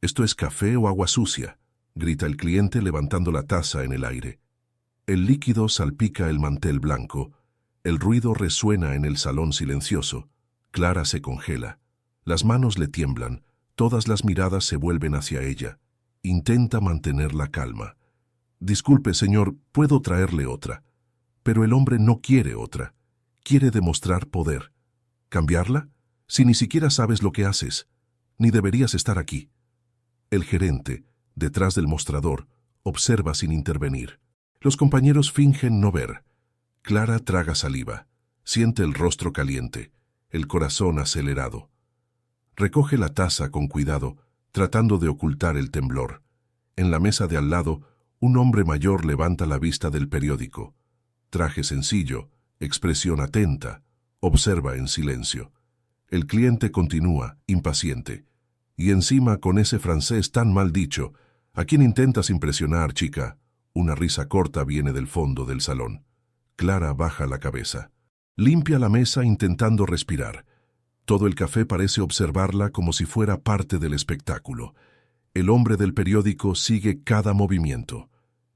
¿Esto es café o agua sucia?, grita el cliente levantando la taza en el aire. El líquido salpica el mantel blanco. El ruido resuena en el salón silencioso. Clara se congela. Las manos le tiemblan. Todas las miradas se vuelven hacia ella. Intenta mantener la calma. «Disculpe, señor, puedo traerle otra». Pero el hombre no quiere otra. Quiere demostrar poder. ¿Cambiarla? Si ni siquiera sabes lo que haces. Ni deberías estar aquí. El gerente, detrás del mostrador, observa sin intervenir. Los compañeros fingen no ver. Clara traga saliva. Siente el rostro caliente, el corazón acelerado. Recoge la taza con cuidado, tratando de ocultar el temblor. En la mesa de al lado, un hombre mayor levanta la vista del periódico. Traje sencillo, expresión atenta, observa en silencio. El cliente continúa, impaciente. Y encima con ese francés tan mal dicho. ¿A quién intentas impresionar, chica? Una risa corta viene del fondo del salón. Clara baja la cabeza. Limpia la mesa intentando respirar. Todo el café parece observarla como si fuera parte del espectáculo. El hombre del periódico sigue cada movimiento.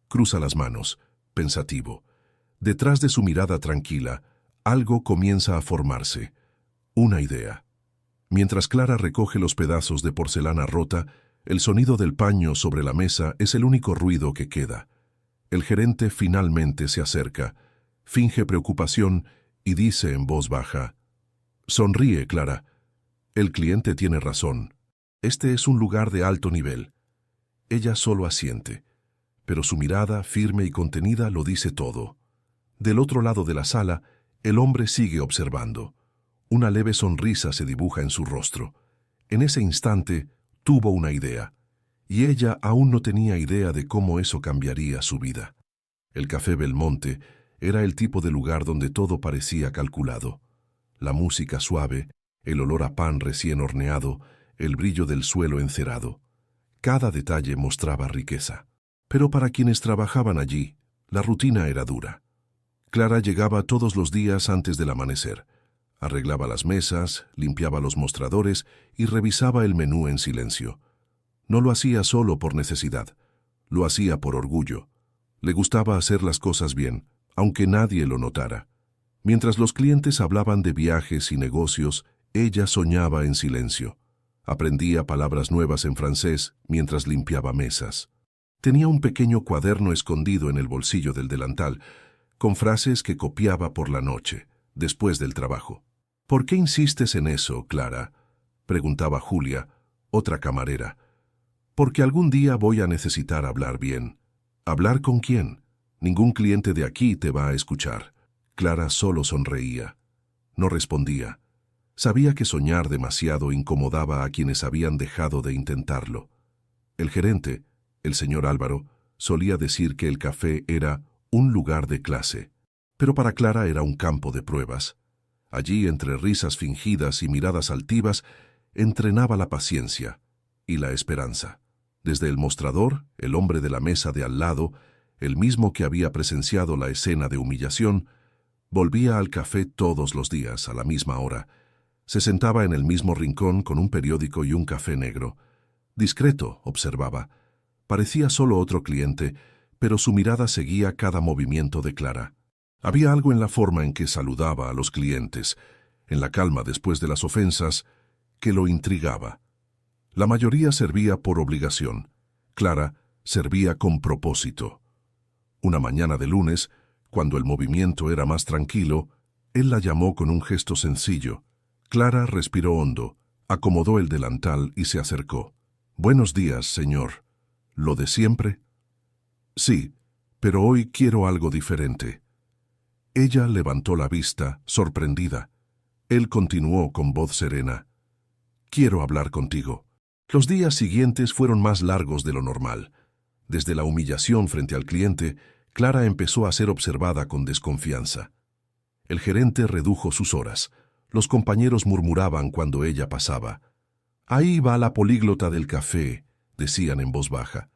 Cruza las manos, pensativo. Detrás de su mirada tranquila, algo comienza a formarse. Una idea. Mientras Clara recoge los pedazos de porcelana rota, el sonido del paño sobre la mesa es el único ruido que queda. El gerente finalmente se acerca, finge preocupación y dice en voz baja: «Sonríe, Clara. El cliente tiene razón. Este es un lugar de alto nivel». Ella solo asiente, pero su mirada, firme y contenida, lo dice todo. Del otro lado de la sala, el hombre sigue observando. Una leve sonrisa se dibuja en su rostro. En ese instante, tuvo una idea, y ella aún no tenía idea de cómo eso cambiaría su vida. El Café Belmonte era el tipo de lugar donde todo parecía calculado. La música suave, el olor a pan recién horneado, el brillo del suelo encerado. Cada detalle mostraba riqueza. Pero para quienes trabajaban allí, la rutina era dura. Clara llegaba todos los días antes del amanecer. Arreglaba las mesas, limpiaba los mostradores y revisaba el menú en silencio. No lo hacía solo por necesidad, lo hacía por orgullo. Le gustaba hacer las cosas bien, aunque nadie lo notara. Mientras los clientes hablaban de viajes y negocios, ella soñaba en silencio. Aprendía palabras nuevas en francés mientras limpiaba mesas. Tenía un pequeño cuaderno escondido en el bolsillo del delantal, con frases que copiaba por la noche, después del trabajo. «¿Por qué insistes en eso, Clara?», preguntaba Julia, otra camarera. «Porque algún día voy a necesitar hablar bien». «¿Hablar con quién? Ningún cliente de aquí te va a escuchar». Clara solo sonreía. No respondía. Sabía que soñar demasiado incomodaba a quienes habían dejado de intentarlo. El gerente, el señor Álvaro, solía decir que el café era un lugar de clase, pero para Clara era un campo de pruebas. Allí, entre risas fingidas y miradas altivas, entrenaba la paciencia y la esperanza. Desde el mostrador, el hombre de la mesa de al lado, el mismo que había presenciado la escena de humillación, volvía al café todos los días a la misma hora. Se sentaba en el mismo rincón con un periódico y un café negro. Discreto, observaba. Parecía solo otro cliente, pero su mirada seguía cada movimiento de Clara. Había algo en la forma en que saludaba a los clientes, en la calma después de las ofensas, que lo intrigaba. La mayoría servía por obligación. Clara servía con propósito. Una mañana de lunes, cuando el movimiento era más tranquilo, él la llamó con un gesto sencillo. Clara respiró hondo, acomodó el delantal y se acercó. «Buenos días, señor. ¿Lo de siempre?» «Sí, pero hoy quiero algo diferente». Ella levantó la vista, sorprendida. Él continuó con voz serena. «Quiero hablar contigo». Los días siguientes fueron más largos de lo normal. Desde la humillación frente al cliente, Clara empezó a ser observada con desconfianza. El gerente redujo sus horas. Los compañeros murmuraban cuando ella pasaba. «Ahí va la políglota del café», decían en voz baja.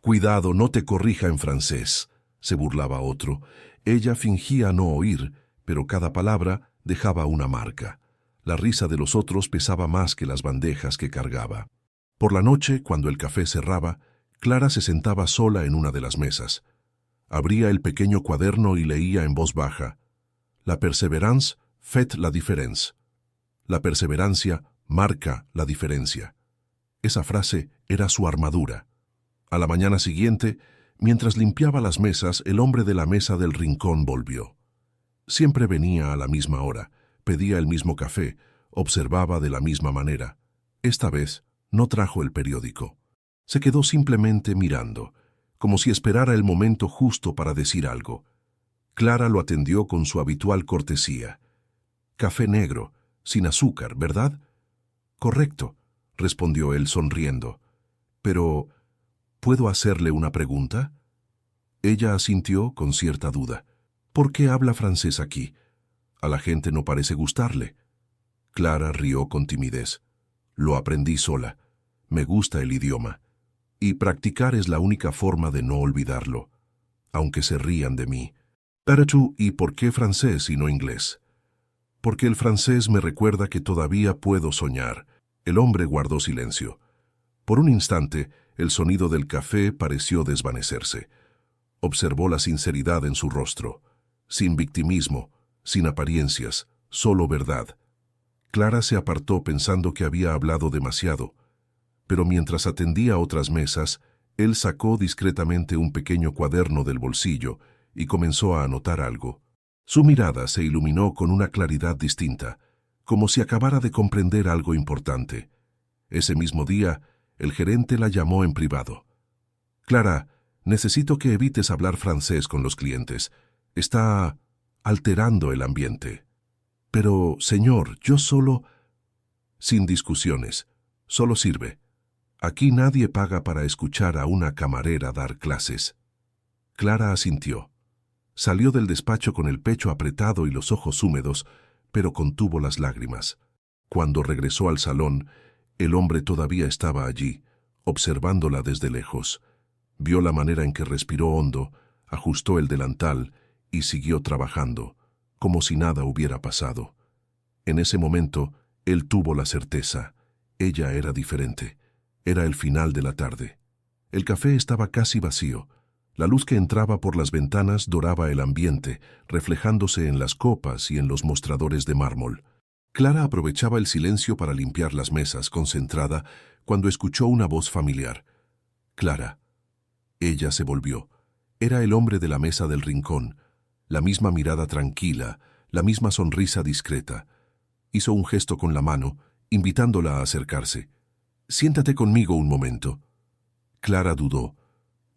«Cuidado, no te corrija en francés», se burlaba otro. Ella fingía no oír, pero cada palabra dejaba una marca. La risa de los otros pesaba más que las bandejas que cargaba. Por la noche, cuando el café cerraba, Clara se sentaba sola en una de las mesas. Abría el pequeño cuaderno y leía en voz baja: La perseverance fait la différence. La perseverancia marca la diferencia. Esa frase era su armadura. A la mañana siguiente, mientras limpiaba las mesas, el hombre de la mesa del rincón volvió. Siempre venía a la misma hora, pedía el mismo café, observaba de la misma manera. Esta vez no trajo el periódico. Se quedó simplemente mirando, como si esperara el momento justo para decir algo. Clara lo atendió con su habitual cortesía. Café negro, sin azúcar, ¿verdad? Correcto, respondió él sonriendo. Pero, ¿puedo hacerle una pregunta? Ella asintió con cierta duda. ¿Por qué habla francés aquí? A la gente no parece gustarle. Clara rió con timidez. Lo aprendí sola. Me gusta el idioma. Y practicar es la única forma de no olvidarlo. Aunque se rían de mí. Pero tú, ¿y por qué francés y no inglés? Porque el francés me recuerda que todavía puedo soñar. El hombre guardó silencio. Por un instante, el sonido del café pareció desvanecerse. Observó la sinceridad en su rostro. Sin victimismo, sin apariencias, solo verdad. Clara se apartó pensando que había hablado demasiado, pero mientras atendía otras mesas, él sacó discretamente un pequeño cuaderno del bolsillo y comenzó a anotar algo. Su mirada se iluminó con una claridad distinta, como si acabara de comprender algo importante. Ese mismo día, el gerente la llamó en privado. Clara, necesito que evites hablar francés con los clientes. Está alterando el ambiente. Pero, señor, yo solo... Sin discusiones, solo sirve. Aquí nadie paga para escuchar a una camarera dar clases. Clara asintió. Salió del despacho con el pecho apretado y los ojos húmedos, pero contuvo las lágrimas. Cuando regresó al salón, el hombre todavía estaba allí, observándola desde lejos. Vio la manera en que respiró hondo, ajustó el delantal y siguió trabajando, como si nada hubiera pasado. En ese momento, él tuvo la certeza. Ella era diferente. Era el final de la tarde. El café estaba casi vacío. La luz que entraba por las ventanas doraba el ambiente, reflejándose en las copas y en los mostradores de mármol. Clara aprovechaba el silencio para limpiar las mesas, concentrada, cuando escuchó una voz familiar. Clara. Ella se volvió. Era el hombre de la mesa del rincón. La misma mirada tranquila, la misma sonrisa discreta. Hizo un gesto con la mano, invitándola a acercarse. «Siéntate conmigo un momento». Clara dudó.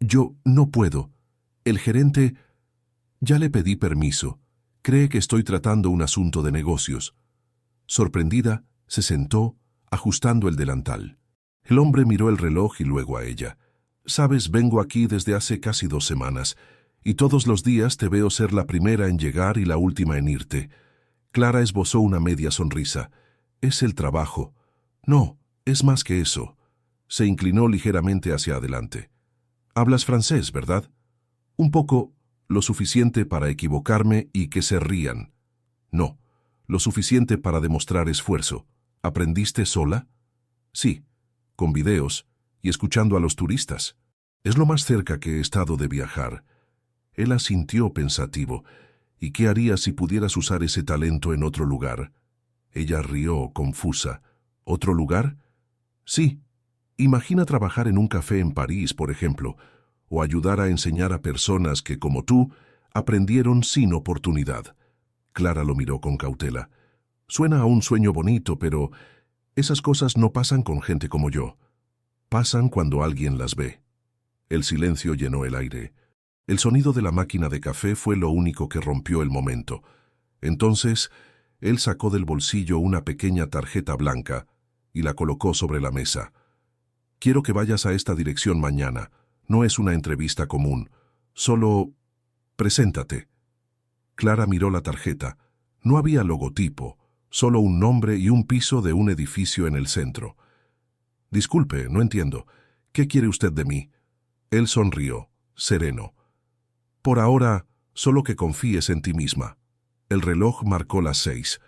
«Yo no puedo. El gerente...» «Ya le pedí permiso. Cree que estoy tratando un asunto de negocios». Sorprendida, se sentó, ajustando el delantal. El hombre miró el reloj y luego a ella. «Sabes, vengo aquí desde hace casi 2 semanas, y todos los días te veo ser la primera en llegar y la última en irte». Clara esbozó una media sonrisa. «Es el trabajo». «No, es más que eso». Se inclinó ligeramente hacia adelante. «Hablas francés, ¿verdad?» «Un poco, lo suficiente para equivocarme y que se rían». «No, lo suficiente para demostrar esfuerzo. ¿Aprendiste sola?» «Sí, con videos y escuchando a los turistas. Es lo más cerca que he estado de viajar». Él asintió pensativo. «¿Y qué harías si pudieras usar ese talento en otro lugar?» Ella rió, confusa. «¿Otro lugar?» «Sí. Imagina trabajar en un café en París, por ejemplo, o ayudar a enseñar a personas que, como tú, aprendieron sin oportunidad». Clara lo miró con cautela. «Suena a un sueño bonito, pero esas cosas no pasan con gente como yo. Pasan cuando alguien las ve». El silencio llenó el aire. El sonido de la máquina de café fue lo único que rompió el momento. Entonces, él sacó del bolsillo una pequeña tarjeta blanca y la colocó sobre la mesa. «Quiero que vayas a esta dirección mañana. No es una entrevista común. Solo... preséntate». Clara miró la tarjeta. No había logotipo, solo un nombre y un piso de un edificio en el centro. «Disculpe, no entiendo. ¿Qué quiere usted de mí?» Él sonrió, sereno. «Por ahora, solo que confíes en ti misma». El reloj marcó las 6.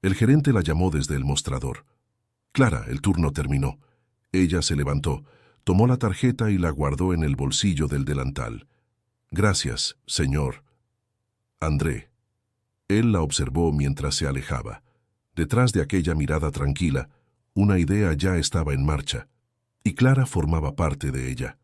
El gerente la llamó desde el mostrador. «Clara, el turno terminó. Ella se levantó, tomó la tarjeta y la guardó en el bolsillo del delantal. «Gracias, señor André». Él la observó mientras se alejaba. Detrás de aquella mirada tranquila, una idea ya estaba en marcha, y Clara formaba parte de ella.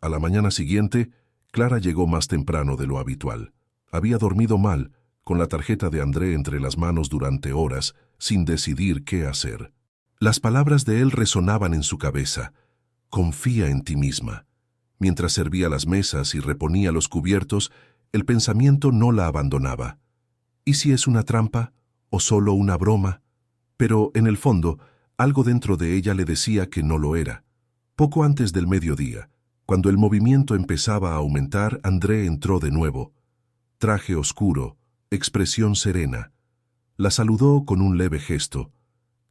A la mañana siguiente, Clara llegó más temprano de lo habitual. Había dormido mal, con la tarjeta de André entre las manos durante horas, sin decidir qué hacer. Las palabras de él resonaban en su cabeza. «Confía en ti misma». Mientras servía las mesas y reponía los cubiertos, el pensamiento no la abandonaba. ¿Y si es una trampa o solo una broma? Pero, en el fondo, algo dentro de ella le decía que no lo era. Poco antes del mediodía, cuando el movimiento empezaba a aumentar, André entró de nuevo. Traje oscuro, expresión serena. La saludó con un leve gesto.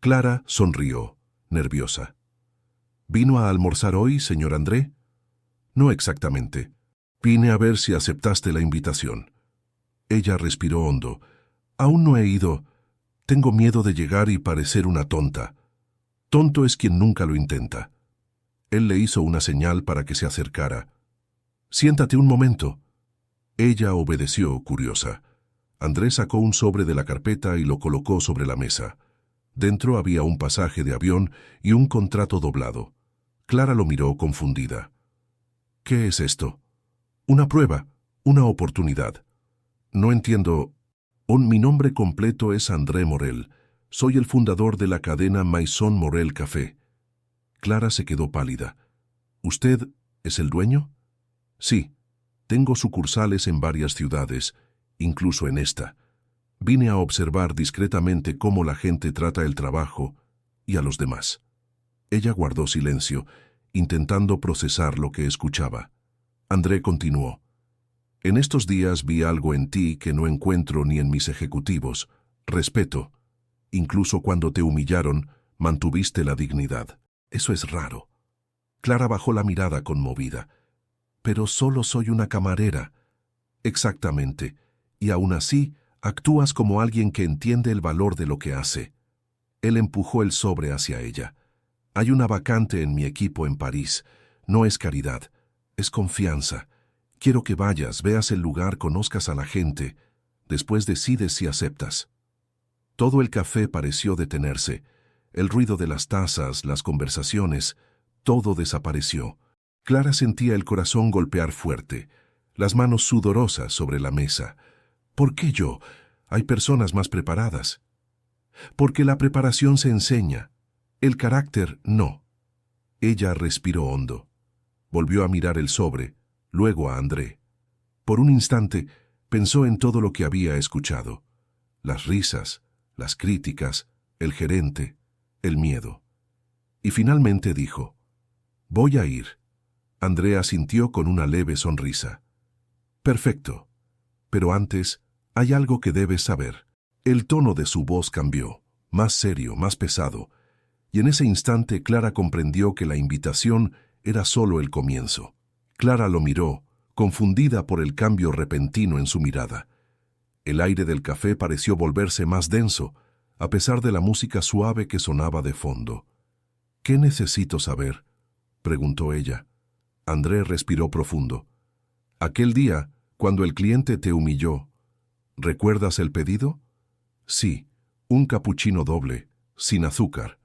Clara sonrió, nerviosa. «¿Vino a almorzar hoy, señor André?» «No exactamente. Vine a ver si aceptaste la invitación». Ella respiró hondo. «Aún no he ido. Tengo miedo de llegar y parecer una tonta». «Tonto es quien nunca lo intenta». Él le hizo una señal para que se acercara. «Siéntate un momento». Ella obedeció, curiosa. André sacó un sobre de la carpeta y lo colocó sobre la mesa. Dentro había un pasaje de avión y un contrato doblado. Clara lo miró confundida. «¿Qué es esto?» «Una prueba, una oportunidad». «No entiendo». Mi nombre completo es André Morel. Soy el fundador de la cadena Maison Morel Café». Clara se quedó pálida. «¿Usted es el dueño?» «Sí. Tengo sucursales en varias ciudades, incluso en esta. Vine a observar discretamente cómo la gente trata el trabajo y a los demás». Ella guardó silencio, intentando procesar lo que escuchaba. André continuó. «En estos días vi algo en ti que no encuentro ni en mis ejecutivos. Respeto. Incluso cuando te humillaron, mantuviste la dignidad. Eso es raro». Clara bajó la mirada conmovida. «Pero solo soy una camarera». «Exactamente. Y aún así, actúas como alguien que entiende el valor de lo que hace». Él empujó el sobre hacia ella. «Hay una vacante en mi equipo en París. No es caridad, es confianza. Quiero que vayas, veas el lugar, conozcas a la gente. Después decides si aceptas». Todo el café pareció detenerse. El ruido de las tazas, las conversaciones, todo desapareció. Clara sentía el corazón golpear fuerte, las manos sudorosas sobre la mesa. «¿Por qué yo? Hay personas más preparadas». «Porque la preparación se enseña. El carácter no». Ella respiró hondo. Volvió a mirar el sobre, luego a André. Por un instante pensó en todo lo que había escuchado. Las risas, las críticas, el gerente, el miedo. Y finalmente dijo: «Voy a ir». André asintió con una leve sonrisa. «Perfecto. Pero antes, hay algo que debes saber». El tono de su voz cambió, más serio, más pesado, y en ese instante Clara comprendió que la invitación era solo el comienzo. Clara lo miró, confundida por el cambio repentino en su mirada. El aire del café pareció volverse más denso, a pesar de la música suave que sonaba de fondo. «¿Qué necesito saber?», preguntó ella. André respiró profundo. «Aquel día, cuando el cliente te humilló, ¿recuerdas el pedido?». «Sí, un capuchino doble, sin azúcar».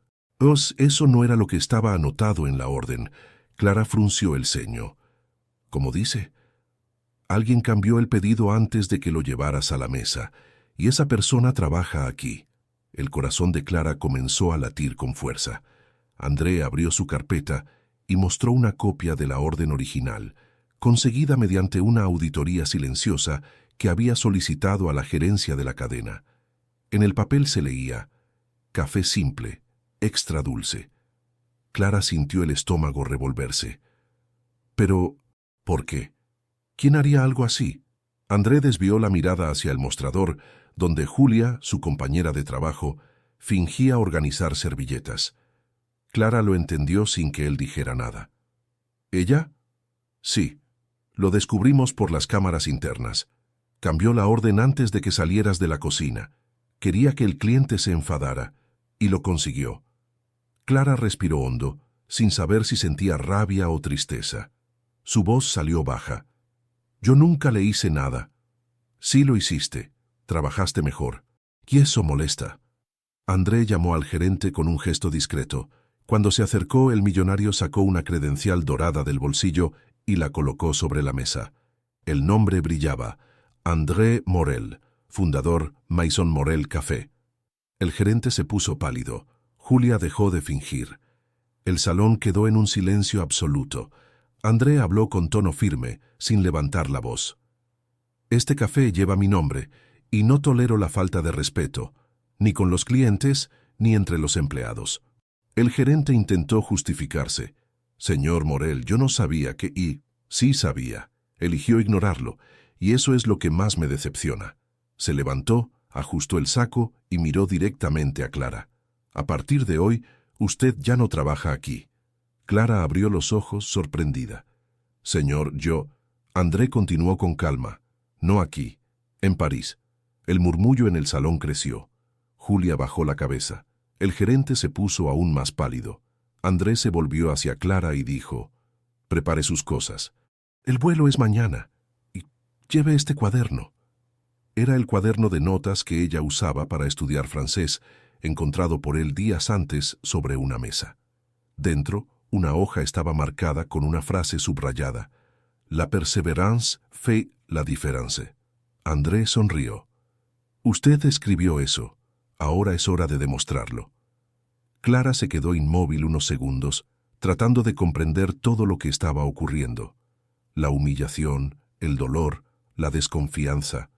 Eso no era lo que estaba anotado en la orden. Clara frunció el ceño. «¿Cómo dice?». «Alguien cambió el pedido antes de que lo llevaras a la mesa, y esa persona trabaja aquí». El corazón de Clara comenzó a latir con fuerza. André abrió su carpeta y mostró una copia de la orden original, conseguida mediante una auditoría silenciosa que había solicitado a la gerencia de la cadena. En el papel se leía: «Café simple, extra dulce». Clara sintió el estómago revolverse. «Pero, ¿por qué? ¿Quién haría algo así?». André desvió la mirada hacia el mostrador, donde Julia, su compañera de trabajo, fingía organizar servilletas. Clara lo entendió sin que él dijera nada. «¿Ella?». «Sí. Lo descubrimos por las cámaras internas. Cambió la orden antes de que salieras de la cocina. Quería que el cliente se enfadara, y lo consiguió». Clara respiró hondo, sin saber si sentía rabia o tristeza. Su voz salió baja. Yo nunca le hice nada. Sí lo hiciste. Trabajaste mejor. Y eso molesta. André llamó al gerente con un gesto discreto. Cuando se acercó, el millonario sacó una credencial dorada del bolsillo y la colocó sobre la mesa. El nombre brillaba. André Morel, fundador Maison Morel Café. El gerente se puso pálido. Julia dejó de fingir. El salón quedó en un silencio absoluto. André habló con tono firme, sin levantar la voz. Este café lleva mi nombre, y no tolero la falta de respeto, ni con los clientes, ni entre los empleados. El gerente intentó justificarse. Señor Morel, yo no sabía que... Y sí sabía. Eligió ignorarlo, y eso es lo que más me decepciona. Se levantó, ajustó el saco y miró directamente a Clara. A partir de hoy, usted ya no trabaja aquí. Clara abrió los ojos sorprendida. Señor, yo... André continuó con calma. No aquí, en París. El murmullo en el salón creció. Julia bajó la cabeza. El gerente se puso aún más pálido. André se volvió hacia Clara y dijo, «Prepare sus cosas. El vuelo es mañana. Y lleve este cuaderno». Era el cuaderno de notas que ella usaba para estudiar francés, encontrado por él días antes sobre una mesa. Dentro, una hoja estaba marcada con una frase subrayada. «La perseverance fait la différence». André sonrió. «Usted escribió eso. Ahora es hora de demostrarlo». Clara se quedó inmóvil unos segundos, tratando de comprender todo lo que estaba ocurriendo. La humillación, el dolor, la desconfianza,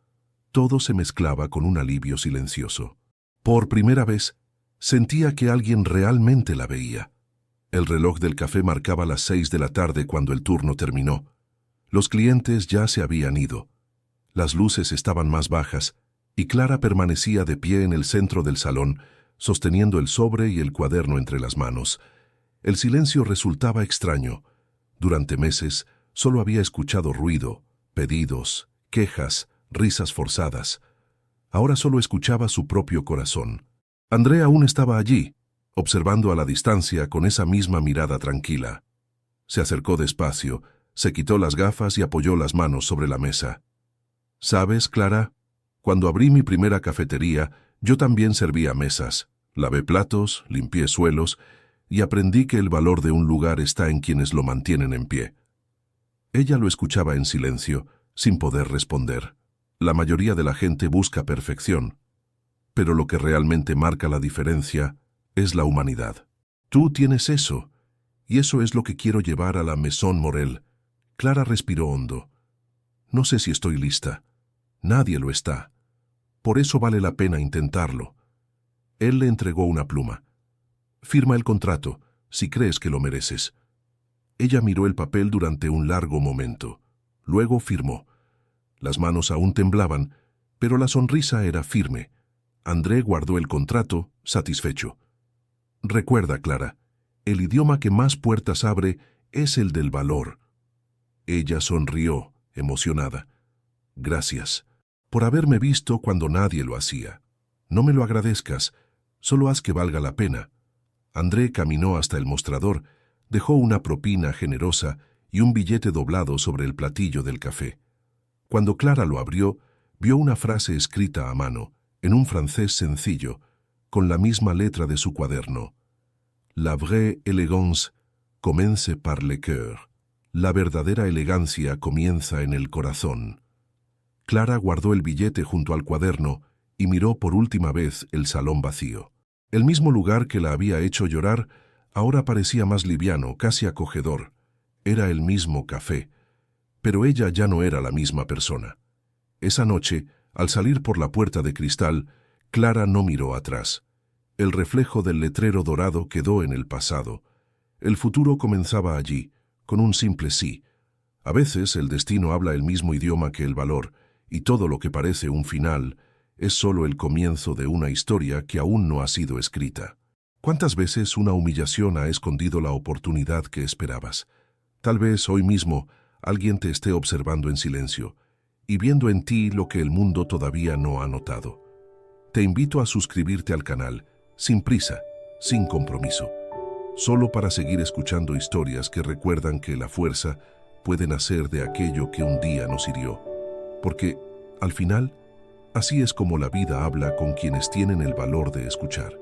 todo se mezclaba con un alivio silencioso. Por primera vez, sentía que alguien realmente la veía. El reloj del café marcaba las 6 de la tarde cuando el turno terminó. Los clientes ya se habían ido. Las luces estaban más bajas, y Clara permanecía de pie en el centro del salón, sosteniendo el sobre y el cuaderno entre las manos. El silencio resultaba extraño. Durante meses solo había escuchado ruido, pedidos, quejas, risas forzadas. Ahora solo escuchaba su propio corazón. André aún estaba allí, observando a la distancia con esa misma mirada tranquila. Se acercó despacio, se quitó las gafas y apoyó las manos sobre la mesa. «¿Sabes, Clara? Cuando abrí mi primera cafetería, yo también servía mesas. Lavé platos, limpié suelos y aprendí que el valor de un lugar está en quienes lo mantienen en pie». Ella lo escuchaba en silencio, sin poder responder. La mayoría de la gente busca perfección, pero lo que realmente marca la diferencia es la humanidad. Tú tienes eso, y eso es lo que quiero llevar a la Maison Morel. Clara respiró hondo. No sé si estoy lista. Nadie lo está. Por eso vale la pena intentarlo. Él le entregó una pluma. Firma el contrato, si crees que lo mereces. Ella miró el papel durante un largo momento. Luego firmó. Las manos aún temblaban, pero la sonrisa era firme. André guardó el contrato, satisfecho. Recuerda, Clara, el idioma que más puertas abre es el del valor. Ella sonrió, emocionada. Gracias, por haberme visto cuando nadie lo hacía. No me lo agradezcas, solo haz que valga la pena. André caminó hasta el mostrador, dejó una propina generosa y un billete doblado sobre el platillo del café. Cuando Clara lo abrió, vio una frase escrita a mano, en un francés sencillo, con la misma letra de su cuaderno. La vraie élégance commence par le cœur. La verdadera elegancia comienza en el corazón. Clara guardó el billete junto al cuaderno y miró por última vez el salón vacío. El mismo lugar que la había hecho llorar ahora parecía más liviano, casi acogedor. Era el mismo café, pero ella ya no era la misma persona. Esa noche, al salir por la puerta de cristal, Clara no miró atrás. El reflejo del letrero dorado quedó en el pasado. El futuro comenzaba allí, con un simple sí. A veces el destino habla el mismo idioma que el valor, y todo lo que parece un final es solo el comienzo de una historia que aún no ha sido escrita. ¿Cuántas veces una humillación ha escondido la oportunidad que esperabas? Tal vez hoy mismo alguien te esté observando en silencio y viendo en ti lo que el mundo todavía no ha notado. Te invito a suscribirte al canal, sin prisa, sin compromiso. solo para seguir escuchando historias que recuerdan que la fuerza puede nacer de aquello que un día nos hirió. Porque, al final, así es como la vida habla con quienes tienen el valor de escuchar.